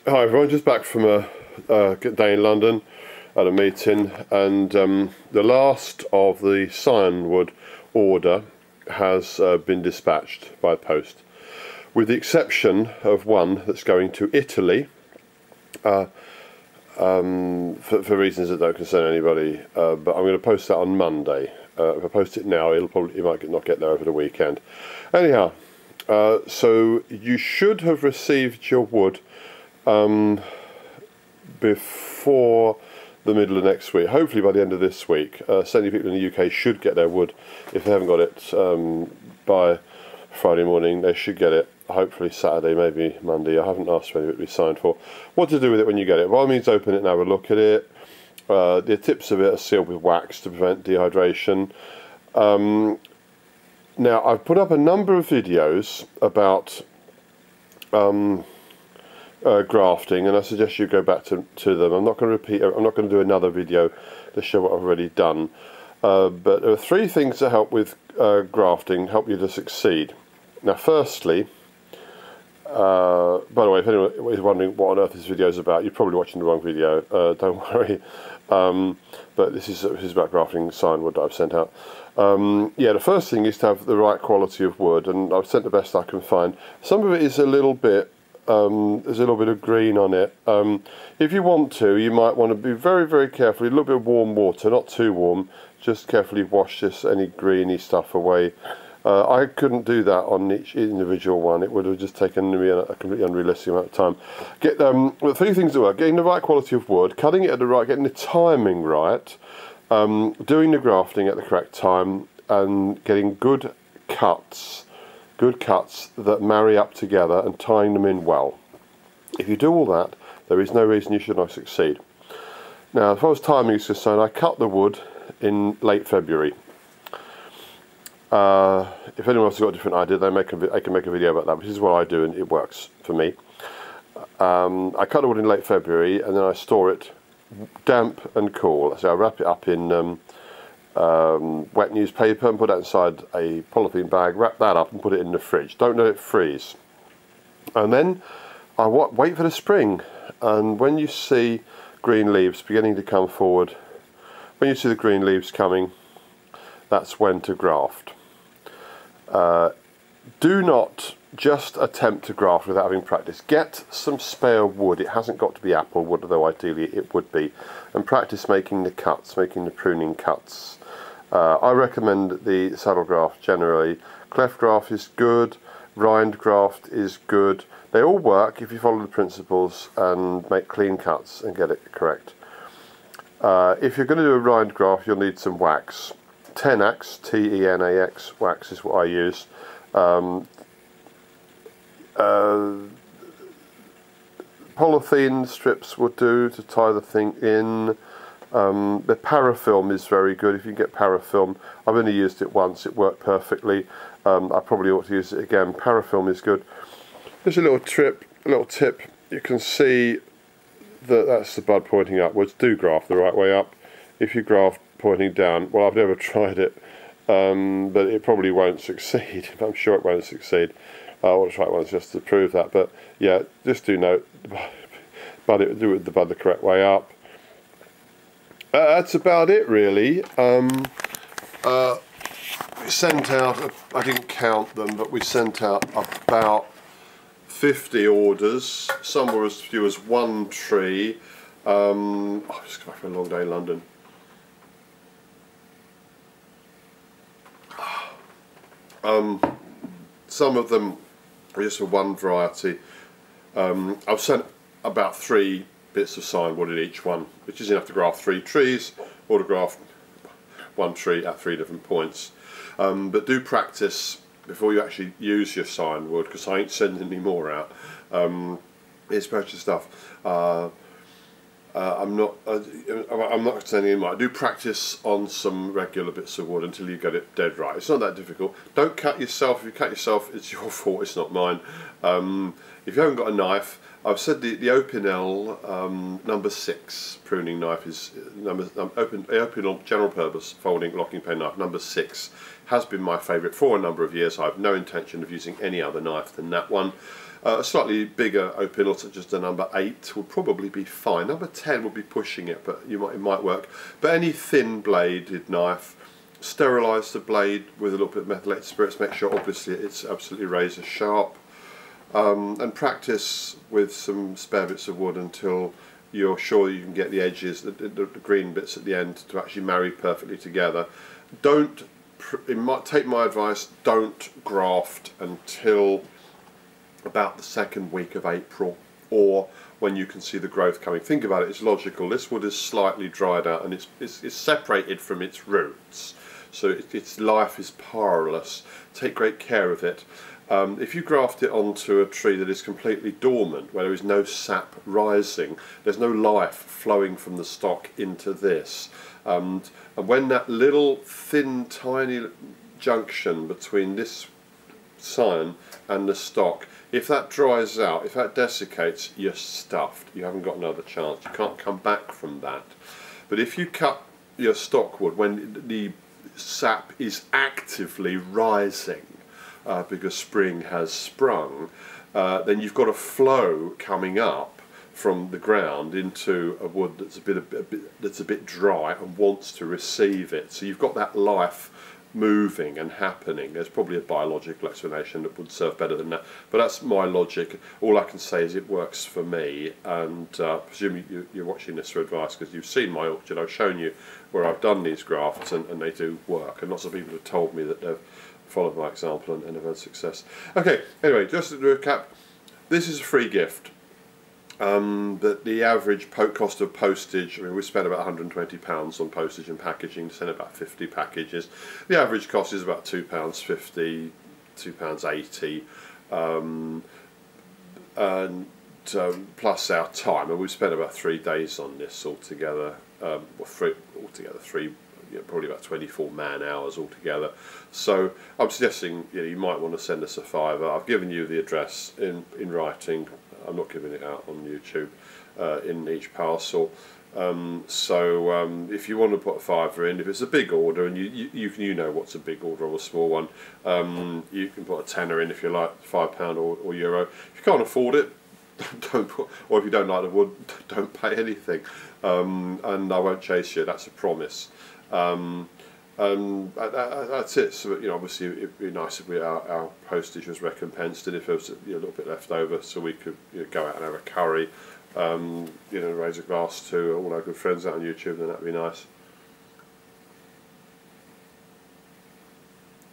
Hi everyone, just back from a good day in London at a meeting, and the last of the scion wood order has been dispatched by post, with the exception of one that's going to Italy for reasons that don't concern anybody, but I'm going to post that on Monday. If I post it now, it might not get there over the weekend. Anyhow, so you should have received your wood before the middle of next week, hopefully by the end of this week. Certainly people in the UK should get their wood. If they haven't got it by Friday morning, they should get it hopefully Saturday, maybe Monday. I haven't asked for any of it to be signed for. What to do with it when you get it? By all means, open it and have a look at it. The tips of it are sealed with wax to prevent dehydration. Now, I've put up a number of videos about grafting, and I suggest you go back to them. I'm not going to repeat. I'm not going to do another video to show what I've already done. But there are three things that help with grafting, help you to succeed. Now, firstly, by the way, if anyone is wondering what on earth this video is about, you're probably watching the wrong video. Don't worry. But this is about grafting scion wood that I've sent out. Yeah, the first thing is to have the right quality of wood, and I've sent the best I can find. Some of it is a little bit. There's a little bit of green on it. If you want to, you might want to be very, very careful. A little bit of warm water, not too warm. Just carefully wash any greeny stuff away. I couldn't do that on each individual one. It would have just taken me a completely unrealistic amount of time. Get the three things that work: getting the right quality of wood, cutting it at the right, getting the timing right, doing the grafting at the correct time, and getting good cuts that marry up together and tying them in well. If you do all that, there is no reason you should not succeed. Now, as far as timing is concerned, I cut the wood in late February. If anyone else has got a different idea, I can make a video about that, which is what I do, and it works for me. I cut the wood in late February, and then I store it damp and cool. So I wrap it up in wet newspaper and put that inside a polythene bag, wrap that up and put it in the fridge. Don't let it freeze. And then I wait for the spring, and when you see green leaves beginning to come forward, when you see the green leaves coming, that's when to graft. Do not just attempt to graft without having practice. Get some spare wood. It hasn't got to be apple wood, although ideally it would be, and practice making the cuts, making the pruning cuts. I recommend the saddle graft generally. Cleft graft is good, rind graft is good. They all work if you follow the principles and make clean cuts and get it correct. If you're going to do a rind graft, you'll need some wax. Tenax, T-E-N-A-X, wax is what I use. Polythene strips will do to tie the thing in. The parafilm is very good. If you can get parafilm, I've only used it once, it worked perfectly. I probably ought to use it again. Parafilm is good. There's a little tip. You can see that that's the bud pointing upwards. Do graft the right way up. If you graft pointing down, well, I've never tried it, but it probably won't succeed. I'm sure it won't succeed. I want to try it once just to prove that. But yeah, just do note, do it the bud the correct way up. That's about it, really. We sent out, I didn't count them, but we sent out about 50 orders. Some were as few as one tree. I've just come back from a long day in London. Some of them are just for one variety. I've sent about 3 bits of scion wood in each one, which is enough to graft 3 trees, or to graft 1 tree at 3 different points. But do practice before you actually use your scion wood, because I ain't sending any more out. It's precious stuff. I'm not sending any more. I do practice on some regular bits of wood until you get it dead right. It's not that difficult. Don't cut yourself. If you cut yourself, it's your fault, it's not mine. If you haven't got a knife, I've said the Opinel number 6 pruning knife is Opinel general purpose folding locking pen knife number 6 has been my favourite for a number of years. I have no intention of using any other knife than that one. A slightly bigger open, such as the number 8, would probably be fine. Number 10 would be pushing it, but it might work. But any thin bladed knife, sterilise the blade with a little bit of methylated spirits. Make sure, obviously, it's absolutely razor sharp. And practice with some spare bits of wood until you're sure you can get the edges, the green bits at the end, to actually marry perfectly together. Take my advice, don't graft until about the second week of April, or when you can see the growth coming. Think about it, it's logical. This wood is slightly dried out and it's separated from its roots, so its life is powerless. Take great care of it. If you graft it onto a tree that is completely dormant, where there is no sap rising, there's no life flowing from the stock into this, and when that little thin tiny junction between this scion and the stock, if that dries out, if that desiccates, you're stuffed. You haven't got another chance. You can't come back from that. But if you cut your stockwood when the sap is actively rising, because spring has sprung, then you've got a flow coming up from the ground into a wood that's a bit dry and wants to receive it. So you've got that life moving and happening. There's probably a biological explanation that would serve better than that, but that's my logic. All I can say is it works for me, and presumably you're watching this for advice because you've seen my orchard. I've shown you where I've done these grafts, and they do work, and lots of people have told me that they've followed my example and have had success. Okay, anyway, just to recap, this is a free gift. But the average cost of postage, I mean, we spent about £120 on postage and packaging to send about 50 packages. The average cost is about £2.50, £2.80, and plus our time, and we've spent about 3 days on this altogether. Probably about 24 man hours altogether. So I'm suggesting you might want to send us a £5. I've given you the address in writing. I'm not giving it out on YouTube in each parcel. If you want to put a £5 in, if it's a big order, and you know what's a big order or a small one, you can put a tenner in if you like, £5 or euro. If you can't afford it, don't put, or if you don't like the wood, don't pay anything, and I won't chase you. That's a promise. That's it. So obviously it'd be nice if our postage was recompensed, and if there was a little bit left over, so we could go out and have a curry, raise a glass to all our good friends out on YouTube, then that'd be nice.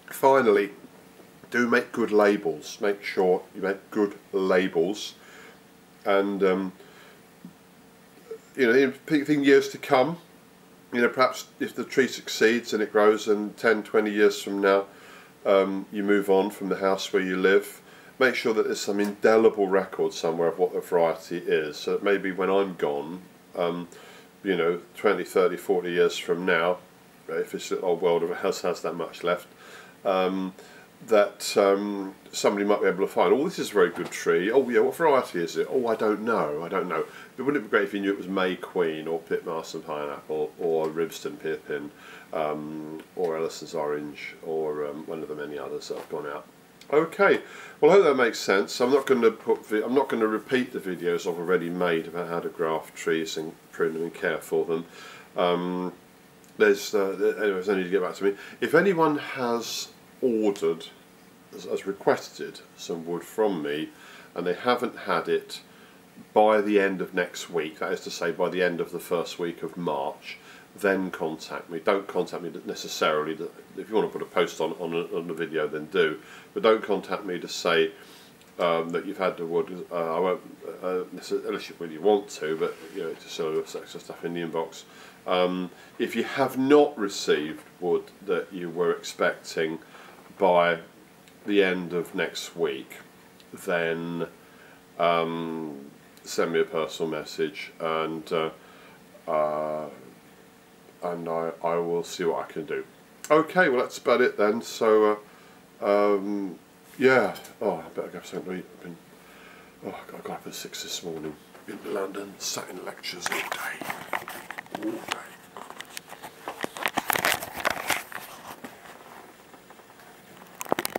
Finally, do make good labels. Make sure you make good labels, and in years to come, perhaps if the tree succeeds and it grows, and 10, 20 years from now you move on from the house where you live, make sure that there's some indelible record somewhere of what the variety is, so that maybe when I'm gone, 20, 30, 40 years from now, if this old world of a house has that much left, that somebody might be able to find, oh, this is a very good tree. Oh yeah, what variety is it? Oh, I don't know. But wouldn't it be great if you knew it was May Queen, or Pitmaster Pineapple, or Ribston Pippin, or Ellison's Orange, or one of the many others that have gone out. Okay, well, I hope that makes sense. I'm not going to repeat the videos I've already made about how to graft trees and prune them and care for them. There's only to get back to me. If anyone has ordered, as requested, some wood from me, and they haven't had it by the end of next week, that is to say by the end of the first week of March, then contact me. Don't contact me necessarily. If you want to put a post on the video, then do, but don't contact me to say that you've had the wood. I won't, unless you really want to, but just sort of extra stuff in the inbox. If you have not received wood that you were expecting by the end of next week, then send me a personal message, and I will see what I can do. Okay, well, that's about it then. So yeah, I better go something to eat. I got up at 6 this morning in London, sat in lectures all day.